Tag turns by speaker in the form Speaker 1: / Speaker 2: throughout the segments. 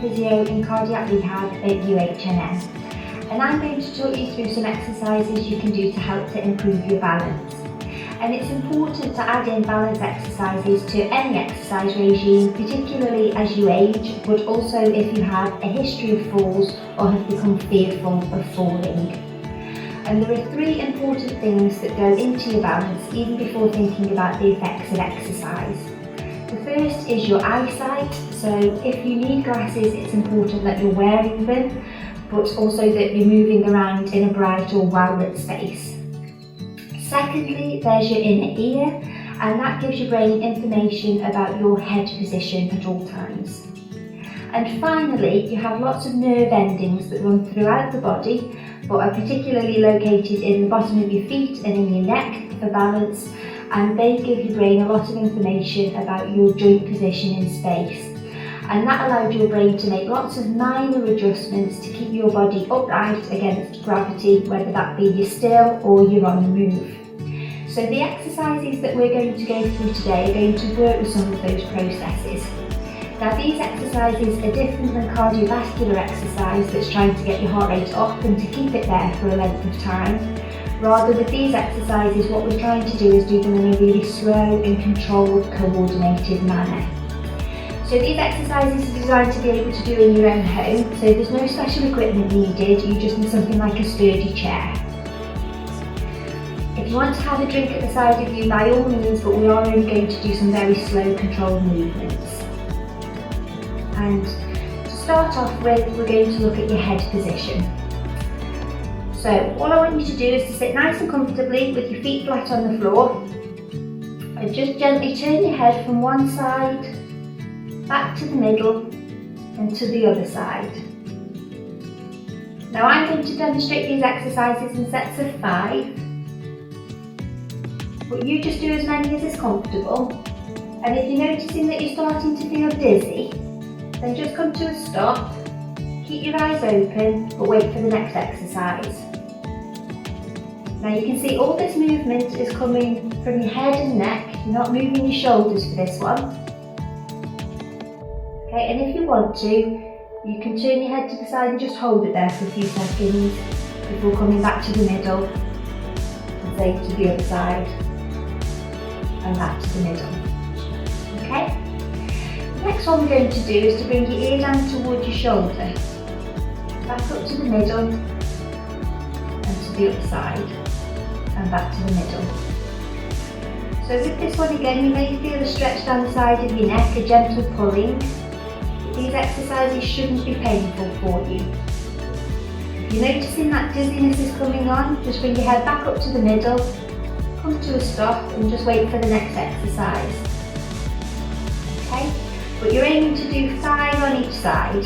Speaker 1: Physio in Cardiac Rehab at UHNM, and I'm going to talk you through some exercises you can do to help to improve your balance. And it's important to add in balance exercises to any exercise regime, particularly as you age, but also if you have a history of falls or have become fearful of falling. And there are three important things that go into your balance even before thinking about the effects of exercise. The first is your eyesight, so if you need glasses it's important that you're wearing them, but also that you're moving around in a bright or well-lit space. Secondly, there's your inner ear, and that gives your brain information about your head position at all times. And finally, you have lots of nerve endings that run throughout the body, but are particularly located in the bottom of your feet and in your neck for balance, and they give your brain a lot of information about your joint position in space. And that allows your brain to make lots of minor adjustments to keep your body upright against gravity, whether that be you're still or you're on the move. So the exercises that we're going to go through today are going to work with some of those processes. Now these exercises are different than cardiovascular exercise that's trying to get your heart rate up and to keep it there for a length of time. Rather, with these exercises, what we're trying to do is do them in a really slow and controlled, coordinated manner. So these exercises are designed to be able to do in your own home, so there's no special equipment needed, you just need something like a sturdy chair. If you want to have a drink at the side of you, by all means, but we are only going to do some very slow, controlled movements. And to start off with, we're going to look at your head position. So all I want you to do is to sit nice and comfortably with your feet flat on the floor, and just gently turn your head from one side back to the middle and to the other side. Now I'm going to demonstrate these exercises in sets of 5, but you just do as many as is comfortable. And if you're noticing that you're starting to feel dizzy, then just come to a stop, keep your eyes open, but wait for the next exercise. Now you can see all this movement is coming from your head and neck, you're not moving your shoulders for this one. Okay, and if you want to, you can turn your head to the side and just hold it there for a few seconds before coming back to the middle and say to the other side and back to the middle. Okay? The next one we're going to do is to bring your ear down towards your shoulder, back up to the middle and to the other side and back to the middle. So with this one again, you may feel a stretch down the side of your neck, a gentle pulling. These exercises shouldn't be painful for you. If you're noticing that dizziness is coming on, just bring your head back up to the middle, come to a stop and just wait for the next exercise. Okay, but you're aiming to do 5 on each side.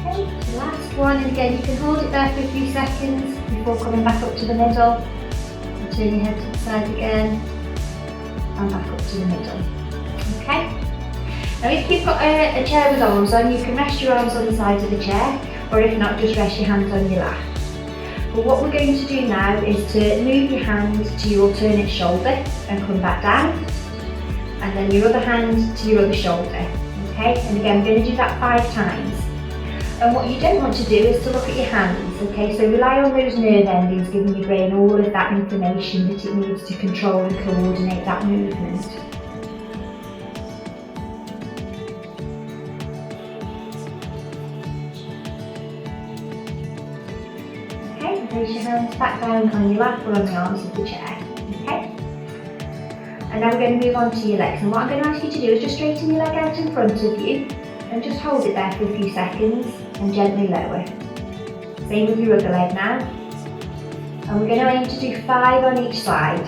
Speaker 1: Okay, the last one, and again you can hold it there for a few seconds before coming back up to the middle and turn your head to the side again and back up to the middle. Okay? Now if you've got a chair with arms on, you can rest your arms on the side of the chair, or if not, just rest your hands on your lap. But what we're going to do now is to move your hand to your alternate shoulder and come back down, and then your other hand to your other shoulder. Okay? And again, we're going to do that 5 times. And what you don't want to do is to look at your hands, okay? So rely on those nerve endings giving your brain all of that information that it needs to control and coordinate that movement. Okay, and place your hands back down on your lap or on the arms of the chair, okay? And now we're going to move on to your legs. And what I'm going to ask you to do is just straighten your leg out in front of you and just hold it there for a few seconds and gently lower. Same with your other leg now. And we're going to aim to do 5 on each side.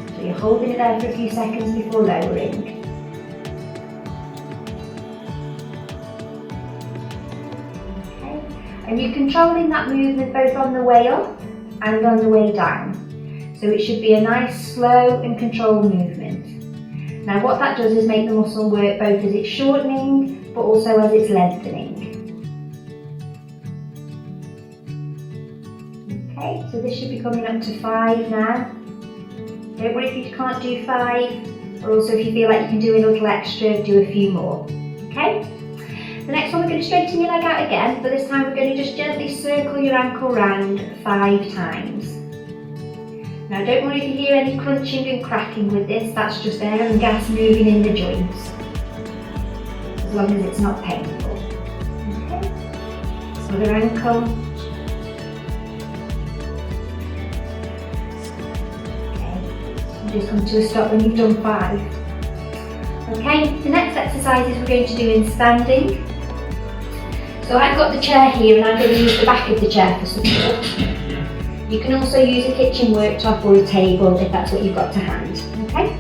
Speaker 1: So you're holding it there for a few seconds before lowering. Okay. And you're controlling that movement both on the way up and on the way down. So it should be a nice, slow and controlled movement. Now what that does is make the muscle work both as it's shortening, but also as it's lengthening. Okay, so this should be coming up to 5 now. Don't worry if you can't do 5, or also if you feel like you can do a little extra, do a few more. Okay? The next one, we're going to straighten your leg out again, but this time we're going to just gently circle your ankle round 5 times. Now don't worry if you hear any crunching and cracking with this, that's just air and gas moving in the joints, as long as it's not painful. Okay, other ankle. Okay, just come to a stop when you've done 5. Okay, the next exercises we're going to do in standing. So I've got the chair here and I'm going to use the back of the chair for support. You can also use a kitchen worktop or a table if that's what you've got to hand, okay?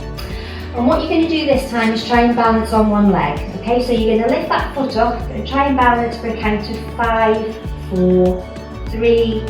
Speaker 1: And what you're going to do this time is try and balance on one leg, okay? So you're going to lift that foot up and try and balance for a count of 5, 4, 3,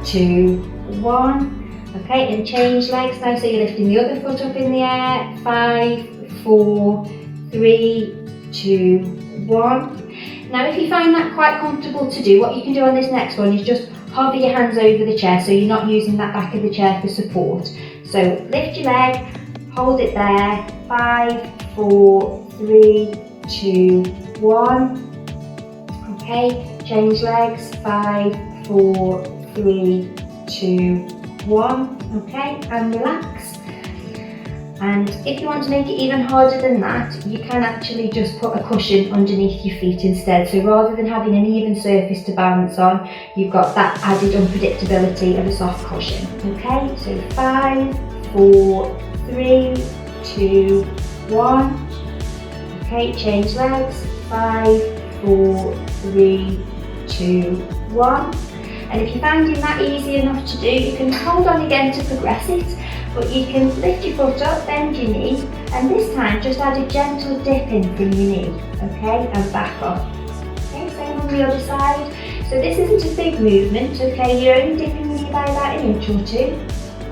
Speaker 1: 2, 1, okay? And change legs now, so you're lifting the other foot up in the air, 5, 4, 3, 2, 1. Now if you find that quite comfortable to do, what you can do on this next one is just hover your hands over the chair so you're not using that back of the chair for support. So lift your leg, hold it there, 5, 4, 3, 2, 1. Okay, change legs, 5, 4, 3, 2, 1. Okay, and relax. And if you want to make it even harder than that, you can actually just put a cushion underneath your feet instead. So rather than having an even surface to balance on, you've got that added unpredictability of a soft cushion. Okay, so 5, 4, 3, 2, 1. Okay, change legs, 5, 4, 3, 2, 1. And if you're finding that easy enough to do, you can hold on again to progress it. But you can lift your foot up, bend your knee, and this time just add a gentle dip in from your knee, okay, and back up. Okay, same on the other side. So this isn't a big movement, okay, you're only dipping your knee by about an inch or 2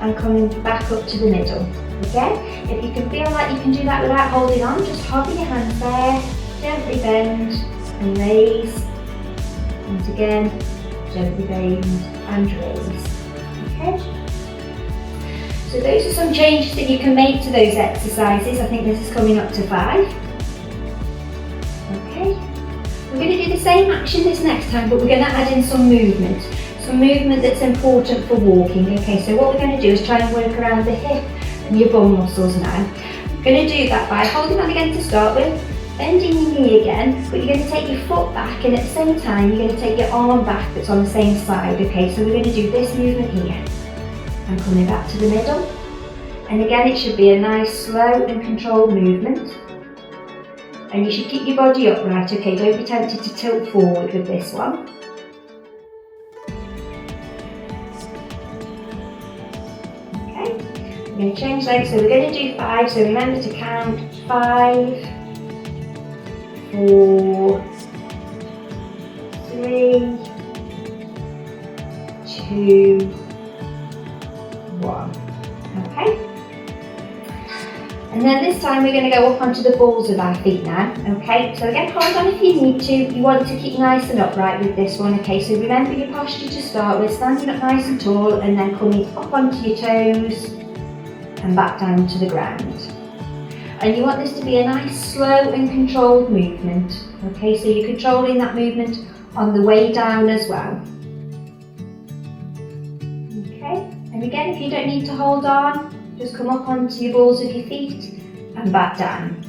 Speaker 1: and coming back up to the middle, okay. If you can feel like you can do that without holding on, just hover your hands there, gently bend and raise, and again, gently bend and raise, okay. So those are some changes that you can make to those exercises. I think this is coming up to 5. Okay. We're going to do the same action this next time, but we're going to add in some movement that's important for walking. Okay, so what we're going to do is try and work around the hip and your bum muscles now. We're going to do that by holding on again to start with, bending your knee again, but you're going to take your foot back, and at the same time you're going to take your arm back that's on the same side. Okay, so we're going to do this movement here. And coming back to the middle, and again it should be a nice slow and controlled movement, and you should keep your body upright, okay, don't be tempted to tilt forward with this one. Okay, we're going to change legs, so we're going to do 5, so remember to count 5, 4, 3, 2, 1. Okay, and then this time we're going to go up onto the balls of our feet now. Okay, so again, hold on if you need to. You want to keep nice and upright with this one. Okay, so remember your posture to start with, standing up nice and tall, and then coming up onto your toes and back down to the ground. And you want this to be a nice slow and controlled movement. Okay, so you're controlling that movement on the way down as well. And again, if you don't need to hold on, just come up onto your balls of your feet and back down.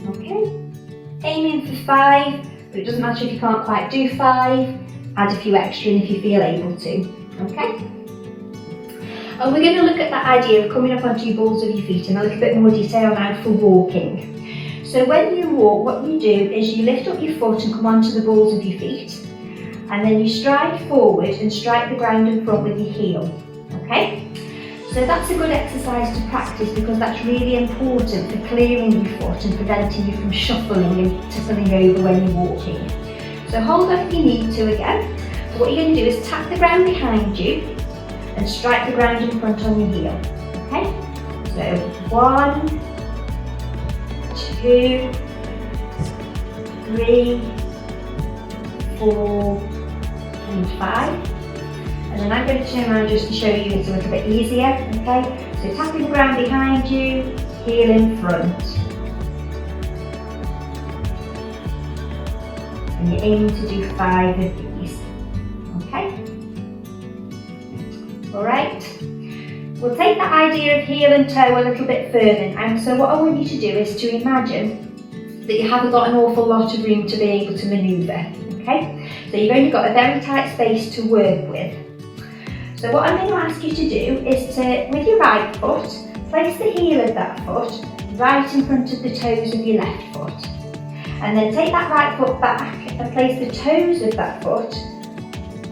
Speaker 1: Okay? Aiming for 5, but it doesn't matter if you can't quite do 5, add a few extra in if you feel able to. Okay? And we're going to look at that idea of coming up onto your balls of your feet in a little bit more detail now for walking. So when you walk, what you do is you lift up your foot and come onto the balls of your feet, and then you stride forward and strike the ground in front with your heel. Okay, so that's a good exercise to practice because that's really important for clearing your foot and preventing you from shuffling and tippling over when you're walking. So hold on if you need to again. So what you're going to do is tap the ground behind you and strike the ground in front on your heel. Okay, so 1, 2, 3, 4 and 5. And then I'm going to turn around just to show you it's a little bit easier, okay? So tapping the ground behind you, heel in front. And you're aiming to do 5 of these, okay? All right, we'll take that idea of heel and toe a little bit further now. So what I want you to do is to imagine that you haven't got an awful lot of room to be able to manoeuvre, okay? So you've only got a very tight space to work with. So what I'm going to ask you to do is to, with your right foot, place the heel of that foot right in front of the toes of your left foot. And then take that right foot back and place the toes of that foot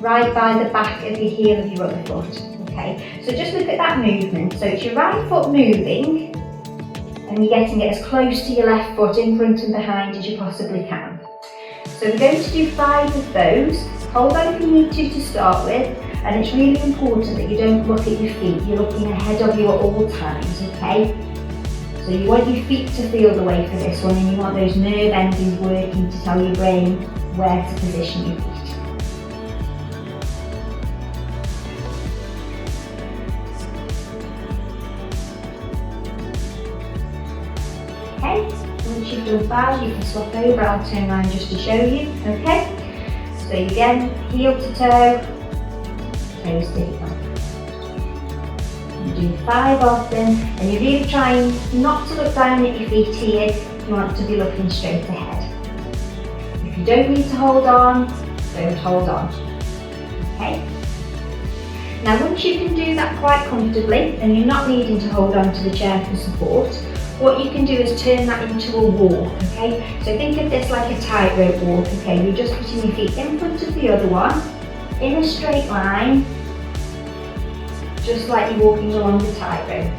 Speaker 1: right by the back of your heel of your other foot. Okay, so just look at that movement. So it's your right foot moving and you're getting it as close to your left foot in front and behind as you possibly can. So we're going to do 5 of those. Hold on if you need to start with, and it's really important that you don't look at your feet. You're looking ahead of you at all times, okay? So you want your feet to feel the way for this one, and you want those nerve endings working to tell your brain where to position your feet. Okay, once you've done 5, you can swap over. I'll turn around just to show you, okay? So again, heel to toe, toes to heel. You do 5 of them, and you're really trying not to look down at your feet here. You want to be looking straight ahead. If you don't need to hold on, don't hold on. Okay? Now once you can do that quite comfortably, and you're not needing to hold on to the chair for support, what you can do is turn that into a walk, okay? So think of this like a tightrope walk, okay? You're just putting your feet in front of the other one, in a straight line, just like you're walking along the tightrope.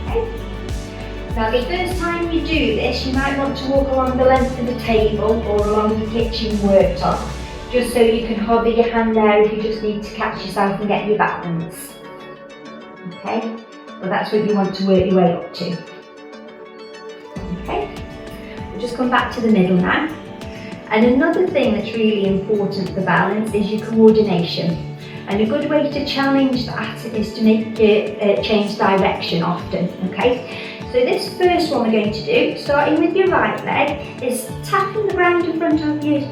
Speaker 1: Okay? Now the first time you do this, you might want to walk along the length of the table or along your kitchen worktop, just so you can hover your hand there if you just need to catch yourself and get your balance. Okay, well that's what you want to work your way up to. Okay, we'll just come back to the middle now. And another thing that's really important for balance is your coordination. And a good way to challenge that is to make it change direction often. Okay, so this first one we're going to do, starting with your right leg, is tapping the ground in front of you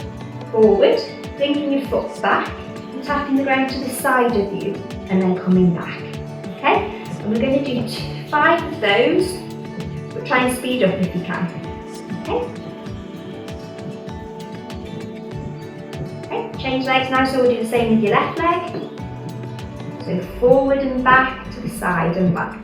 Speaker 1: forward, bringing your foot back, and tapping the ground to the side of you, and then coming back. Okay, and we're going to do 5 of those, but try and speed up if you can. Okay. Okay, change legs now, so we'll do the same with your left leg. So forward and back, to the side and back.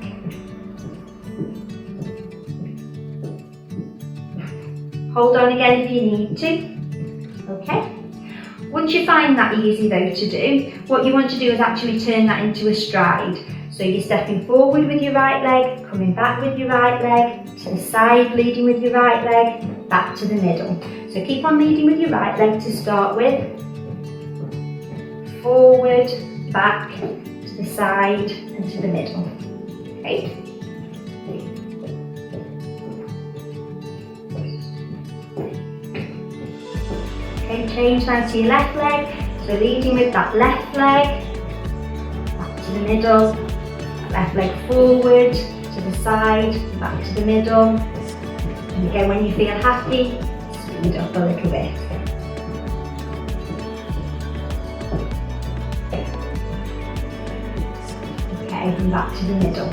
Speaker 1: Hold on again if you need to. Okay. Once you find that easy though to do, what you want to do is actually turn that into a stride. So you're stepping forward with your right leg, coming back with your right leg, to the side, leading with your right leg, back to the middle. So keep on leading with your right leg to start with. Forward, back, to the side and to the middle. Okay. Okay, change now to your left leg. So leading with that left leg, back to the middle. Left leg forward, to the side, back to the middle. And again, when you feel happy, speed up a little bit. Okay, and back to the middle.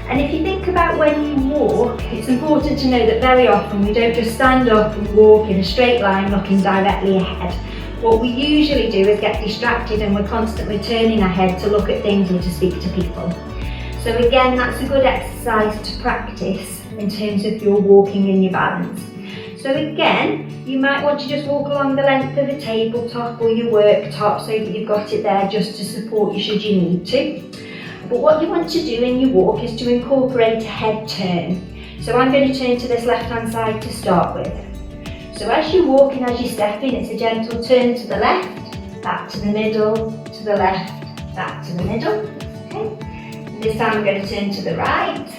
Speaker 1: And if you think about when you walk, it's important to know that very often we don't just stand up and walk in a straight line looking directly ahead. What we usually do is get distracted and we're constantly turning our head to look at things or to speak to people. So again, that's a good exercise to practice in terms of your walking and your balance. So again, you might want to just walk along the length of a tabletop or your worktop so that you've got it there just to support you should you need to. But what you want to do in your walk is to incorporate a head turn. So I'm going to turn to this left-hand side to start with. So as you walk and as you step in, it's a gentle turn to the left, back to the middle, to the left, back to the middle. Okay. And this time we're going to turn to the right,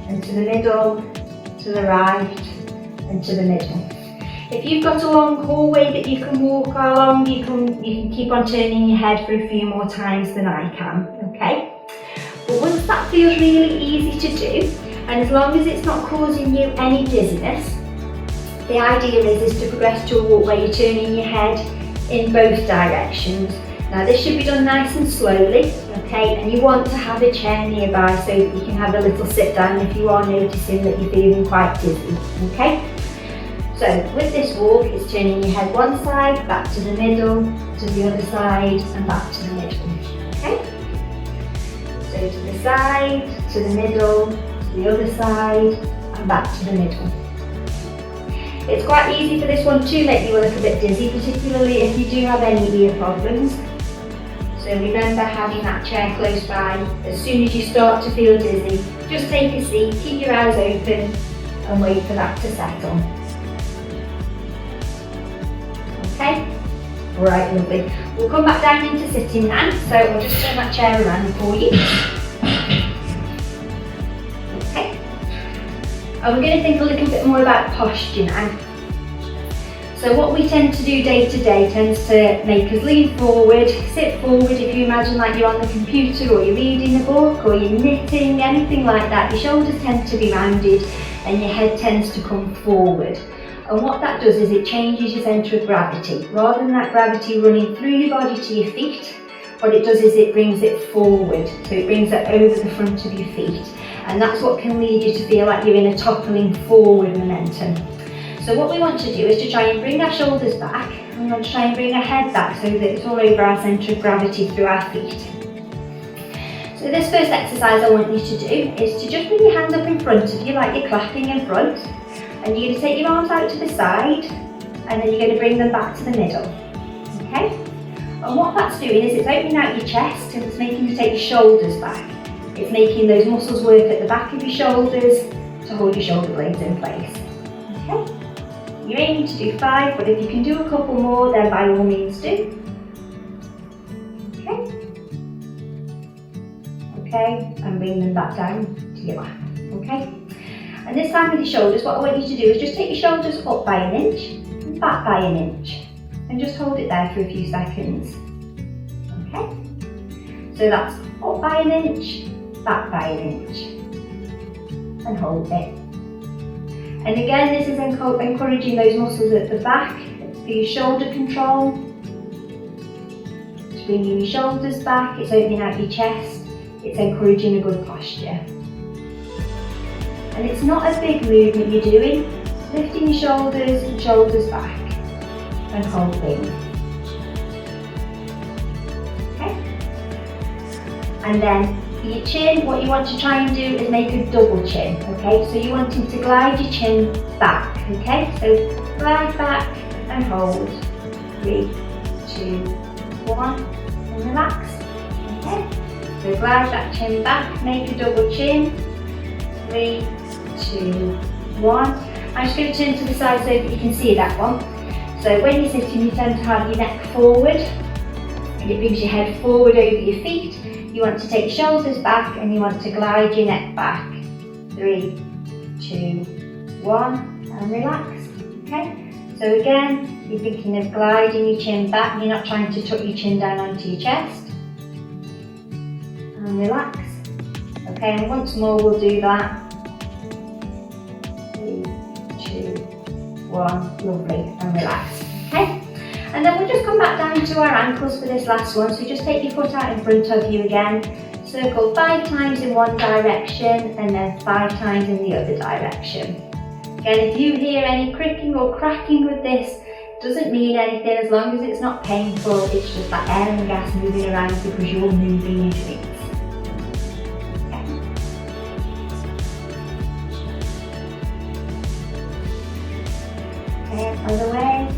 Speaker 1: and to the middle, to the right, and to the middle. If you've got a long hallway that you can walk along, you can keep on turning your head for a few more times than I can. Okay. feels really easy to do, and as long as it's not causing you any dizziness, the idea is to progress to a walk where you're turning your head in both directions. Now this should be done nice and slowly, okay, and you want to have a chair nearby so that you can have a little sit down if you are noticing that you're feeling quite dizzy, okay? So with this walk, it's turning your head one side, back to the middle, to the other side, and back to the middle, okay? So to the side, to the middle, to the other side, and back to the middle. It's quite easy for this one to make you a little bit dizzy, particularly if you do have any ear problems. So remember having that chair close by. As soon as you start to feel dizzy, just take a seat, keep your eyes open, and wait for that to settle. Okay? Alright, lovely. We'll come back down into sitting now, so I'll just turn that chair around for you. Okay. And we're going to think a little bit more about posture now. So what we tend to do day to day tends to make us lean forward, sit forward. If you imagine like you're on the computer or you're reading a book or you're knitting, anything like that, your shoulders tend to be rounded and your head tends to come forward. And what that does is it changes your centre of gravity. Rather than that gravity running through your body to your feet, what it does is it brings it forward. So it brings it over the front of your feet. And that's what can lead you to feel like you're in a toppling forward momentum. So what we want to do is to try and bring our shoulders back, and we want to try and bring our head back so that it's all over our centre of gravity through our feet. So this first exercise I want you to do is to just bring your hands up in front of you like you're clapping in front, and you're going to take your arms out to the side, and then you're going to bring them back to the middle. Okay? And what that's doing is it's opening out your chest and it's making you take your shoulders back. It's making those muscles work at the back of your shoulders to hold your shoulder blades in place. Okay? You're aiming to do 5, but if you can do a couple more, then by all means do. Okay? Okay, and bring them back down to your lap. Okay? And this time with your shoulders, what I want you to do is just take your shoulders up by an inch and back by an inch. And just hold it there for a few seconds. Okay? So that's up by an inch, back by an inch. And hold it. And again, this is encouraging those muscles at the back for your shoulder control. It's bringing your shoulders back, it's opening out your chest, it's encouraging a good posture. And it's not a big movement you're doing, lifting your shoulders and shoulders back and holding. Okay? And then for your chin, what you want to try and do is make a double chin, okay? So you're wanting to glide your chin back, okay? So glide back and hold. 3, 2, 1, and relax, okay? So glide that chin back, make a double chin. 3, 2, 1. I'm just going to turn to the side so that you can see that one. So when you're sitting, you tend to have your neck forward, and it brings your head forward over your feet. You want to take your shoulders back and you want to glide your neck back. 3, 2, 1, and relax. Okay? So again, you're thinking of gliding your chin back. You're not trying to tuck your chin down onto your chest. And relax. Okay, and once more we'll do that. 3, 2, 1, lovely, and relax. Okay? And then we'll just come back down to our ankles for this last one. So just take your foot out in front of you again. Circle 5 times in one direction and then 5 times in the other direction. Again, if you hear any cricking or cracking with this, it doesn't mean anything as long as it's not painful. It's just that air and gas moving around because you're moving your joints. Okay, other way.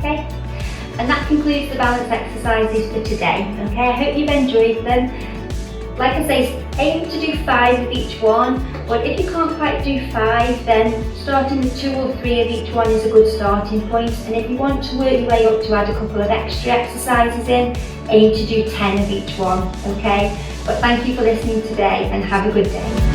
Speaker 1: Okay, and that concludes the balance exercises for today. Okay, I hope you've enjoyed them. Like I say, aim to do 5 of each one, but if you can't quite do 5, then starting with 2 or 3 of each one is a good starting point. And if you want to work your way up to add a couple of extra exercises in, aim to do 10 of each one, okay? But thank you for listening today and have a good day.